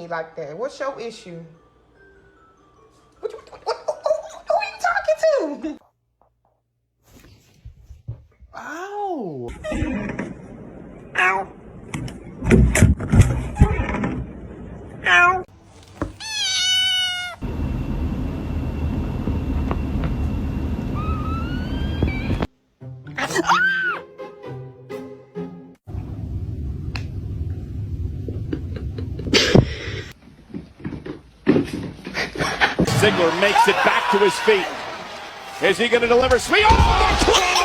me like that? What's your issue? Who are you talking to? Ow! Ow. Ow. Ziggler makes it back to his feet. Is he going to deliver? Sweet. Oh!